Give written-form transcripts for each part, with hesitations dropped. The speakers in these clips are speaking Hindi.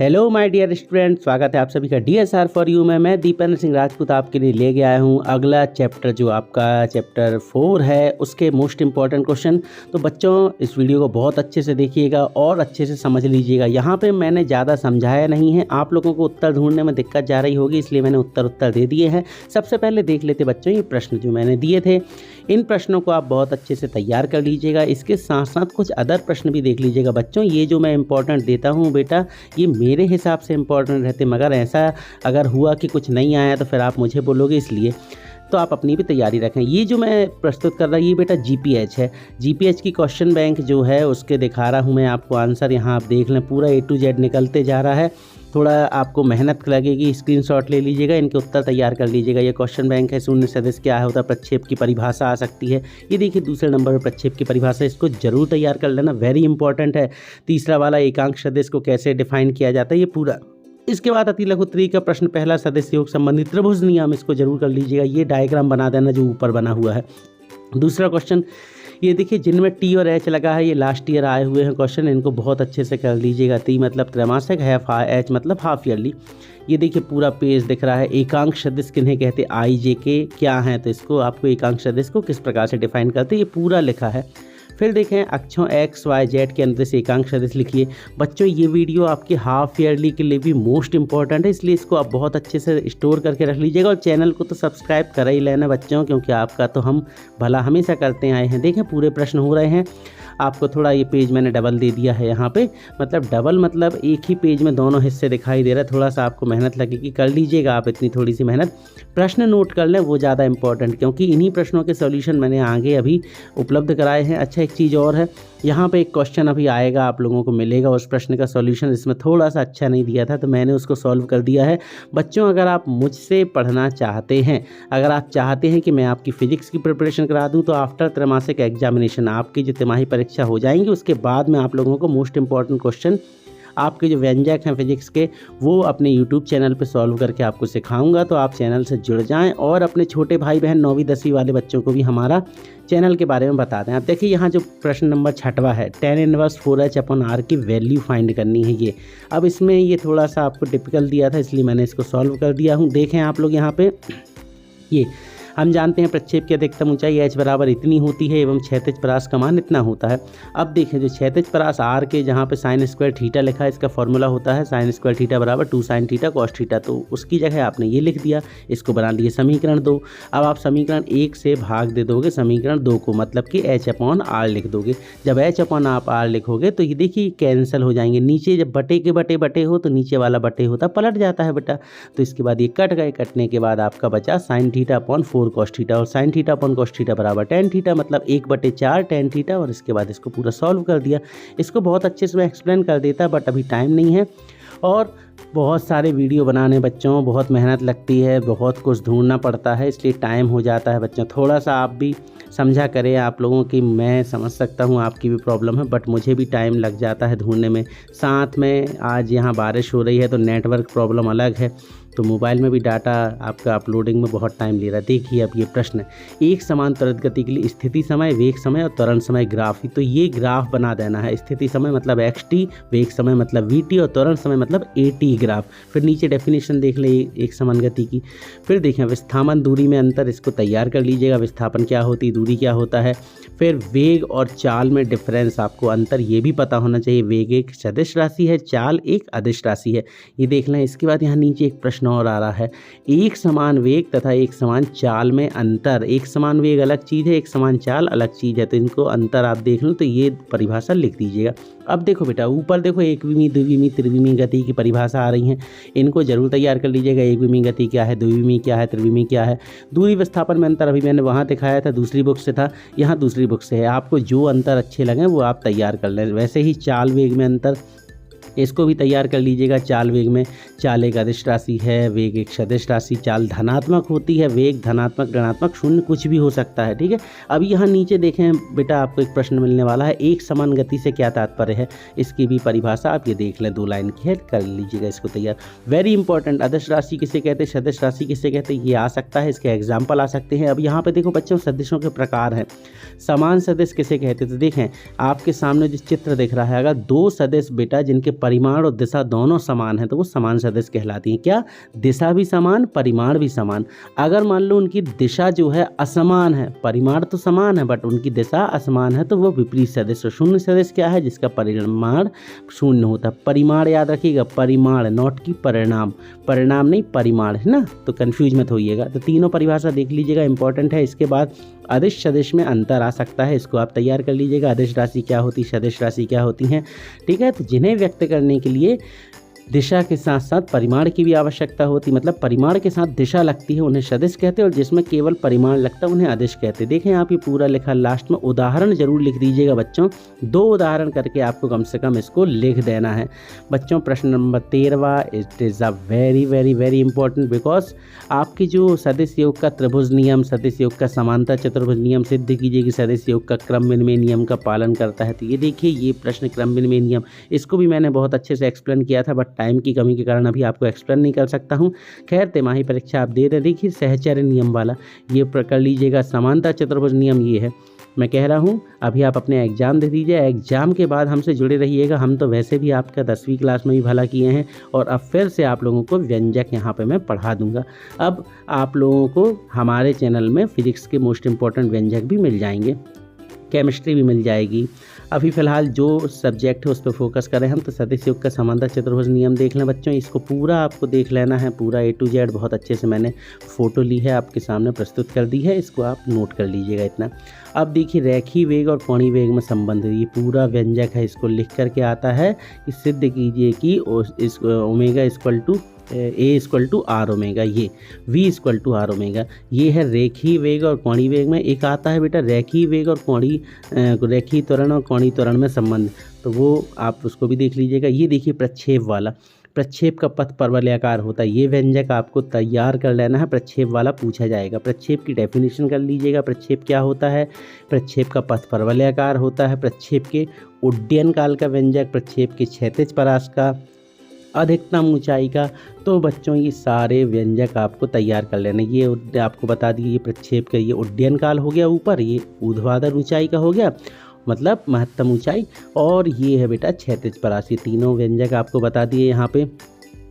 हेलो माय डियर स्टूडेंट, स्वागत है आप सभी का DSR फॉर यू में। मैं दीपेंद्र सिंह राजपूत आपके लिए लेके आया हूँ अगला चैप्टर जो आपका चैप्टर 4 है, उसके मोस्ट इम्पॉर्टेंट क्वेश्चन। तो बच्चों इस वीडियो को बहुत अच्छे से देखिएगा और अच्छे से समझ लीजिएगा। यहाँ पे मैंने ज़्यादा समझाया नहीं है, आप लोगों को उत्तर ढूंढने में दिक्कत जा रही होगी, इसलिए मैंने उत्तर दे दिए हैं। सबसे पहले देख लेते बच्चों ये प्रश्न जो मैंने दिए थे। इन प्रश्नों को आप बहुत अच्छे से तैयार कर लीजिएगा। इसके साथ साथ कुछ अदर प्रश्न भी देख लीजिएगा बच्चों। ये जो मैं इंपॉर्टेंट देता हूँ बेटा, ये मेरे हिसाब से इंपॉर्टेंट रहते, मगर ऐसा अगर हुआ कि कुछ नहीं आया तो फिर आप मुझे बोलोगे, इसलिए तो आप अपनी भी तैयारी रखें। ये जो मैं प्रस्तुत कर रहा हूँ ये बेटा GPH है। GPH की क्वेश्चन बैंक जो है उसके दिखा रहा हूँ मैं आपको आंसर। यहाँ आप देख लें, पूरा A to Z निकलते जा रहा है। थोड़ा आपको मेहनत लगेगी, स्क्रीनशॉट ले लीजिएगा, इनके उत्तर तैयार कर लीजिएगा। ये क्वेश्चन बैंक है। शून्य सदिश क्या होता है, प्रक्षेप की परिभाषा आ सकती है। ये देखिए दूसरे नंबर पर प्रक्षेप की परिभाषा, इसको जरूर तैयार कर लेना, वेरी इंपॉर्टेंट है। तीसरा वाला एकांक सदिश को कैसे डिफाइन किया जाता है, ये पूरा। इसके बाद अति लघु त्रि का प्रश्न, पहला सदस्य योग संबंधी त्रिभुज नियम, इसको जरूर कर लीजिएगा। ये डायग्राम बना देना जो ऊपर बना हुआ है। दूसरा क्वेश्चन ये देखिए, जिनमें T और H लगा है, ये लास्ट ईयर आए हुए हैं क्वेश्चन, इनको बहुत अच्छे से कर लीजिएगा। T मतलब त्रैमासिक है, H मतलब हाफ ईयरली। ये देखिए पूरा पेज दिख रहा है। एकांक सदिश किन्हें कहते, IJK क्या हैं, तो इसको आपको एकांक सदिश को किस प्रकार से डिफाइन करते हैं ये पूरा लिखा है। फिर देखें अक्षों X, Y, Z के अंदर से एकांक सदिश लिखिए। बच्चों ये वीडियो आपके हाफ ईयरली के लिए भी मोस्ट इंपॉर्टेंट है, इसलिए इसको आप बहुत अच्छे से स्टोर करके रख लीजिएगा। और चैनल को तो सब्सक्राइब कर ही लेना बच्चों, क्योंकि आपका तो हम भला हमेशा करते आए हैं। देखें पूरे प्रश्न हो रहे हैं। आपको थोड़ा ये पेज मैंने डबल दे दिया है यहाँ पे, मतलब डबल मतलब एक ही पेज में दोनों हिस्से दिखाई दे रहा है। थोड़ा सा आपको मेहनत लगेगी, कर लीजिएगा आप इतनी थोड़ी सी मेहनत। प्रश्न नोट कर लें, वो ज़्यादा इंपॉर्टेंट, क्योंकि इन्हीं प्रश्नों के सॉल्यूशन मैंने आगे अभी उपलब्ध कराए हैं। अच्छा एक चीज़ और है, यहाँ पे एक क्वेश्चन अभी आएगा, आप लोगों को मिलेगा उस प्रश्न का सॉल्यूशन। इसमें थोड़ा सा अच्छा नहीं दिया था तो मैंने उसको सॉल्व कर दिया है। बच्चों अगर आप मुझसे पढ़ना चाहते हैं, अगर आप चाहते हैं कि मैं आपकी फ़िज़िक्स की प्रिपरेशन करा दूं, तो आफ्टर त्रैमासिक एग्जामिनेशन आपकी जो तिमाही परीक्षा हो जाएंगी, उसके बाद मैं आप लोगों को मोस्ट इंपॉर्टेंट क्वेश्चन आपके जो व्यंजक हैं फिजिक्स के, वो अपने YouTube चैनल पे सॉल्व करके आपको सिखाऊंगा। तो आप चैनल से जुड़ जाएं और अपने छोटे भाई बहन 9वीं 10वीं वाले बच्चों को भी हमारा चैनल के बारे में बता दें। आप देखिए यहाँ जो प्रश्न नंबर 6वां है, tan इनवर्स 4h/r की वैल्यू फाइंड करनी है ये। अब इसमें ये थोड़ा सा आपको टिपिकल दिया था, इसलिए मैंने इसको सॉल्व कर दिया हूँ। देखें आप लोग यहाँ पे, ये हम जानते हैं प्रक्षेप की अधिकतम ऊंचाई h बराबर इतनी होती है एवं क्षैतिज परास का मान इतना होता है। अब देखें जो क्षैतिज परास r के जहाँ पे sin स्क्वायर थीटा लिखा है, इसका फॉर्मूला होता है sin स्क्वायर थीटा बराबर 2 sin थीटा cos थीटा। तो उसकी जगह आपने ये लिख दिया, इसको बना लिए समीकरण 2। अब आप समीकरण 1 से भाग दे दोगे समीकरण 2 को, मतलब कि h/r लिख दोगे। जब h/r लिखोगे तो ये देखिए कैंसिल हो जाएंगे। नीचे जब बटे के बटे हो तो नीचे वाला बटे होता पलट जाता है बेटा। तो इसके बाद ये कट गए, कटने के बाद आपका बचा sin थीटा/4 cos थीटा, और sin थीटा/cos थीटा बराबर tan थीटा, मतलब 1/4 tan थीटा। और इसके बाद इसको पूरा सॉल्व कर दिया। इसको बहुत अच्छे से मैं एक्सप्लेन कर देता, बट अभी टाइम नहीं है और बहुत सारे वीडियो बनाने बच्चों बहुत मेहनत लगती है, बहुत कुछ ढूंढना पड़ता है, इसलिए टाइम हो जाता है बच्चों। थोड़ा सा आप भी समझा करें। आप लोगों की मैं समझ सकता हूँ आपकी भी प्रॉब्लम है, बट मुझे भी टाइम लग जाता है ढूंढने में। साथ में आज यहाँ बारिश हो रही है तो नेटवर्क प्रॉब्लम अलग है, तो मोबाइल में भी डाटा आपका अपलोडिंग में बहुत टाइम ले रहा है। देखिए अब ये प्रश्न, एक समान त्वरित गति के लिए स्थिति समय, वेग समय और त्वरण समय ग्राफ। तो ये ग्राफ बना देना है। स्थिति समय मतलब xt, वेग समय मतलब vt और त्वरण समय मतलब at ग्राफ। फिर नीचे डेफिनेशन देख ले एक समान गति की। फिर देखें विस्थापन दूरी में अंतर, इसको तैयार कर लीजिएगा। विस्थापन क्या होती है, दूरी क्या होता है। फिर वेग और चाल में डिफरेंस, आपको अंतर ये भी पता होना चाहिए। वेग एक सदिश राशि है, चाल एक अदिश राशि है, ये देख लें। इसके बाद यहाँ नीचे एक प्रश्न और आ रहा है, एक समान वेग तथा एक समान चाल में अंतर। एक समान वेग अलग चीज़ है, एक समान चाल अलग चीज़ है, तो इनको अंतर आप देख लो, तो ये परिभाषा लिख दीजिएगा। अब देखो बेटा ऊपर देखो, एकविमीय, द्विविमीय, त्रिविमीय गति की परिभाषा आ रही हैं, इनको जरूर तैयार कर लीजिएगा। एकविमीय गति क्या है, द्विविमीय क्या है, त्रिविमीय क्या है। दूरी विस्थापन में अंतर अभी मैंने वहाँ दिखाया था, दूसरी बुक से था, यहाँ दूसरी बुक से है। आपको जो अंतर अच्छे लगें वो आप तैयार कर लें। वैसे ही चाल वेग में अंतर, इसको भी तैयार कर लीजिएगा। चाल वेग में, चाल एक अदिश राशि है, वेग एक सदिश राशि। चाल धनात्मक होती है, वेग धनात्मक, ऋणात्मक, शून्य कुछ भी हो सकता है, ठीक है। अब यहाँ नीचे देखें बेटा, आपको एक प्रश्न मिलने वाला है, एक समान गति से क्या तात्पर्य है। इसकी भी परिभाषा आप ये देख लें, 2 लाइन की है, कर लीजिएगा इसको तैयार। वेरी इंपॉर्टेंट, अदिश राशि किसे कहते हैं, सदिश राशि किसे कहते हैं, ये आ सकता है, इसके एग्जाम्पल आ सकते हैं। अब यहाँ पे देखो बच्चों, सदिशों के प्रकार हैं। समान सदिश किसे कहते हैं, तो देखें आपके सामने जो चित्र दिख रहा है, अगर 2 सदिश बेटा जिनके परिमाण और दिशा दोनों समान है तो वो समान सदिश कहलाती हैं। क्या? दिशा भी समान, परिमाण भी समान। अगर मान लो उनकी दिशा जो है असमान है, परिमाण तो समान है बट उनकी दिशा असमान है तो वो विपरीत सदिश। शून्य सदिश क्या है? जिसका परिमाण शून्य होता है। परिमाण याद रखिएगा, परिमाण, नॉट की परिणाम, परिणाम नहीं परिमाण, है ना, तो कंफ्यूज मत होइएगा। तो तीनों परिभाषा देख लीजिएगा, इंपॉर्टेंट है। इसके बाद अदिश सदिश में अंतर आ सकता है, इसको आप तैयार कर लीजिएगा। अदिश राशि क्या होती, सदिश राशि क्या होती हैं, ठीक है। तो जिन्हें व्यक्त करने के लिए दिशा के साथ साथ परिमाण की भी आवश्यकता होती, मतलब परिमाण के साथ दिशा लगती है, उन्हें सदिश कहते हैं, और जिसमें केवल परिमाण लगता है उन्हें अदिश कहते हैं। देखें यहाँ पे पूरा लिखा, लास्ट में उदाहरण जरूर लिख दीजिएगा बच्चों, 2 उदाहरण करके आपको कम से कम इसको लिख देना है बच्चों। प्रश्न number 13, it is a very very very important, because आपकी जो सदिश योग का त्रिभुज नियम, सदिश योग का समांतर चतुर्भुज नियम सिद्ध कीजिए कि सदिश योग का क्रम विनिमय नियम का पालन करता है। तो ये देखिए, ये प्रश्न क्रम विनिमय नियम, इसको भी मैंने बहुत अच्छे से एक्सप्लेन किया था बट टाइम की कमी के कारण अभी आपको एक्सप्लेन नहीं कर सकता हूं। खैर, तिमाही परीक्षा आप दे दे। देखिए सहचर्य नियम वाला ये कर लीजिएगा, समांतर चतुर्भुज नियम ये है, मैं कह रहा हूं। अभी आप अपने एग्जाम दे दीजिए, एग्जाम के बाद हमसे जुड़े रहिएगा। हम तो वैसे भी आपका 10वीं क्लास में भी भला किए हैं और अब फिर से आप लोगों को व्यंजक यहाँ पे मैं पढ़ा दूंगा। अब आप लोगों को हमारे चैनल में फिजिक्स के मोस्ट इंपॉर्टेंट व्यंजक भी मिल जाएंगे, केमिस्ट्री भी मिल जाएगी। अभी फ़िलहाल जो सब्जेक्ट है उस पर फोकस करें हम, तो सदिश योग का समांतर चतुर्भुज नियम देख लें बच्चों। इसको पूरा आपको देख लेना है, पूरा A to Z बहुत अच्छे से मैंने फ़ोटो ली है, आपके सामने प्रस्तुत कर दी है, इसको आप नोट कर लीजिएगा इतना। अब देखिए, रेखीय वेग और कोणीय वेग में संबंध, ये पूरा व्यंजक है, इसको लिख करके आता है कि सिद्ध कीजिए कि इस omega equal to A equal to R omega, ये V equal to R omega, ये है रेखीय वेग और कोणीय वेग में। एक आता है बेटा रेखीय वेग और रेखीय त्वरण और कोणीय त्वरण में संबंध, तो वो आप उसको भी देख लीजिएगा। ये देखिए प्रक्षेप वाला, प्रक्षेप का पथ परवलयाकार होता है, ये व्यंजक आपको तैयार कर लेना है, प्रक्षेप वाला पूछा जाएगा। प्रक्षेप की डेफिनेशन कर लीजिएगा, प्रक्षेप क्या होता है, प्रक्षेप का पथ परवलयाकार होता है, प्रक्षेप के उड्डयन काल का व्यंजक, प्रक्षेप के क्षैतिज परास का, अधिकतम ऊंचाई का। तो बच्चों ये सारे व्यंजक आपको तैयार कर लेने। ये आपको बता दिए, ये प्रक्षेप का ये उड्डयन काल हो गया ऊपर, ये ऊर्ध्वाधर ऊंचाई का हो गया मतलब महत्तम ऊंचाई, और ये है बेटा क्षैतिज परास। ये तीनों व्यंजक आपको बता दिए यहाँ पे,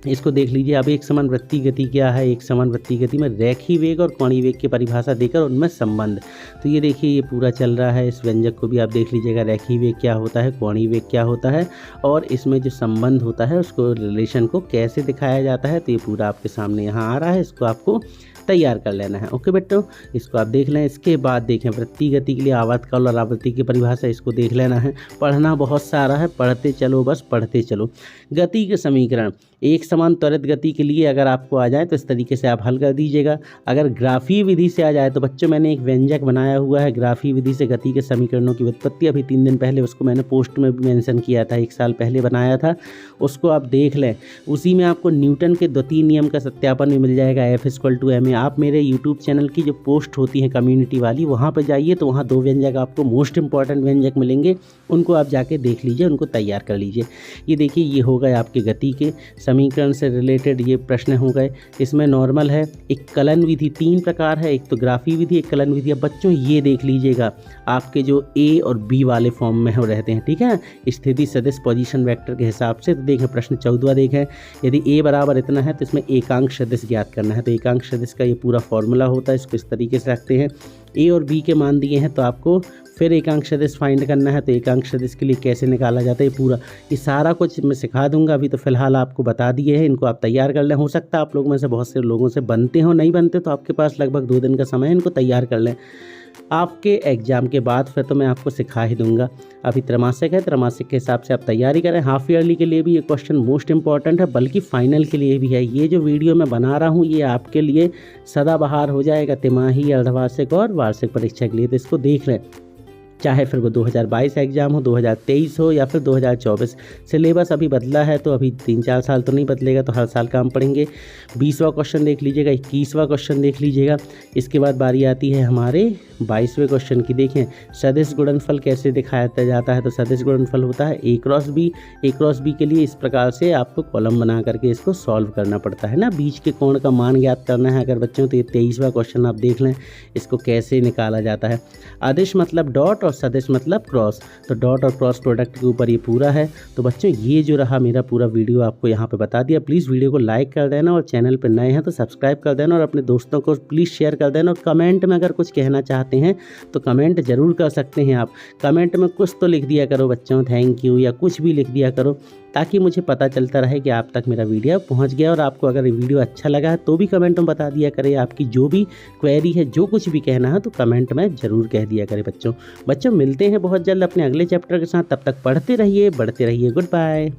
इसको देख लीजिए। अब एक समान वृत्तीय गति क्या है, एक समान वृत्तीय गति में रेखीय वेग और कोणीय वेग की परिभाषा देकर उनमें संबंध। तो ये देखिए, ये पूरा चल रहा है, इस व्यंजक को भी आप देख लीजिएगा, रेखीय वेग क्या होता है, कोणीय वेग क्या होता है, और इसमें जो संबंध होता है उसको, रिलेशन को कैसे दिखाया जाता है, तो ये पूरा आपके सामने यहाँ आ रहा है, इसको आपको तैयार कर लेना है। ओके बेटो, इसको आप देख लें। इसके बाद देखें वृत्तीय गति के लिए आवर्तकाल और आवृत्ति की परिभाषा, इसको देख लेना है। पढ़ना बहुत सारा है, पढ़ते चलो, बस पढ़ते चलो। गति के समीकरण, एक समान त्वरित गति के लिए अगर आपको आ जाए तो इस तरीके से आप हल कर दीजिएगा। अगर ग्राफीय विधि से आ जाए तो बच्चों मैंने एक व्यंजक बनाया हुआ है ग्राफीय विधि से गति के समीकरणों की व्युत्पत्ति, अभी 3 दिन पहले उसको मैंने पोस्ट में भी मेंशन किया था, 1 साल पहले बनाया था, उसको आप देख लें। उसी में आपको न्यूटन के द्वितीय नियम का सत्यापन भी मिल जाएगा, F = ma। आप मेरे यूट्यूब चैनल की जो पोस्ट होती है कम्युनिटी वाली, वहाँ पर जाइए तो वहाँ 2 व्यंजक आपको मोस्ट इंपॉर्टेंट व्यंजक मिलेंगे, उनको आप जाके देख लीजिए, उनको तैयार कर लीजिए। ये देखिए, ये हो गए आपके गति के समीकरण से रिलेटेड ये प्रश्न हो गए। इसमें नॉर्मल है, एक कलन विधि, 3 प्रकार है, एक तो ग्राफीय विधि, एक कलन विधि। अब बच्चों ये देख लीजिएगा, आपके जो A और B वाले फॉर्म में हो रहते हैं, ठीक है, स्थिति सदिश पोजीशन वेक्टर के हिसाब से। तो देखें प्रश्न 14 देखें, यदि A बराबर इतना है तो इसमें एकांक सदिश ज्ञात करना है। तो एकांक सदिश का ये पूरा फॉर्मूला होता है, इसको इस तरीके से रखते हैं। A और B के मान दिए हैं तो आपको फिर एकांक सदिश फाइंड करना है। तो एकांक सदिश के लिए कैसे निकाला जाता है पूरा, ये सारा कुछ मैं सिखा दूंगा। अभी तो फिलहाल आपको बता दिए हैं, इनको आप तैयार कर लें। हो सकता है आप लोग में से बहुत से लोगों से बनते हो, नहीं बनते तो आपके पास लगभग 2 दिन का समय है, इनको तैयार कर लें। आपके एग्ज़ाम के बाद फिर तो मैं आपको सिखा ही दूंगा। अभी त्रैमासिक है, त्रैमासिक के हिसाब से आप तैयारी करें। हाफ ईयरली के लिए भी ये क्वेश्चन मोस्ट इंपॉर्टेंट है, बल्कि फाइनल के लिए भी है। ये जो वीडियो मैं बना रहा हूँ ये आपके लिए सदाबहार हो जाएगा, तिमाही, अर्धवार्षिक और वार्षिक परीक्षा के लिए। तो इसको देख लें, चाहे फिर वो 2022 एग्ज़ाम हो, 2023 हो या फिर 2024। सिलेबस अभी बदला है तो अभी 3-4 साल तो नहीं बदलेगा, तो हर साल काम पढ़ेंगे। 20वां क्वेश्चन देख लीजिएगा, 21वां क्वेश्चन देख लीजिएगा। इसके बाद बारी आती है हमारे 22वें क्वेश्चन की। देखें सदिश गुणनफल कैसे दिखाया जाता है। तो सदिश गुणनफल होता है A cross B। A cross B के लिए इस प्रकार से आपको कॉलम बना करके इसको सॉल्व करना पड़ता है ना। बीच के कोण का मान ज्ञात करना है अगर बच्चों, तो ये 23वां क्वेश्चन आप देख लें, इसको कैसे निकाला जाता है। अदिश मतलब डॉट और और सदिश मतलब क्रॉस, तो डॉट और क्रॉस प्रोडक्ट के ऊपर ये पूरा है। तो बच्चों ये जो रहा मेरा पूरा वीडियो आपको यहाँ पे बता दिया। प्लीज़ वीडियो को लाइक कर देना और चैनल पर नए हैं तो सब्सक्राइब कर देना और अपने दोस्तों को प्लीज़ शेयर कर देना। और कमेंट में अगर कुछ कहना चाहते हैं तो कमेंट ज़रूर कर सकते हैं आप। कमेंट में कुछ तो लिख दिया करो बच्चों, थैंक यू या कुछ भी लिख दिया करो, ताकि मुझे पता चलता रहे कि आप तक मेरा वीडियो पहुंच गया। और आपको अगर ये वीडियो अच्छा लगा है तो भी कमेंट में बता दिया करें। आपकी जो भी क्वेरी है, जो कुछ भी कहना है तो कमेंट में ज़रूर कह दिया करें बच्चों। मिलते हैं बहुत जल्द अपने अगले चैप्टर के साथ। तब तक पढ़ते रहिए, बढ़ते रहिए। Good bye.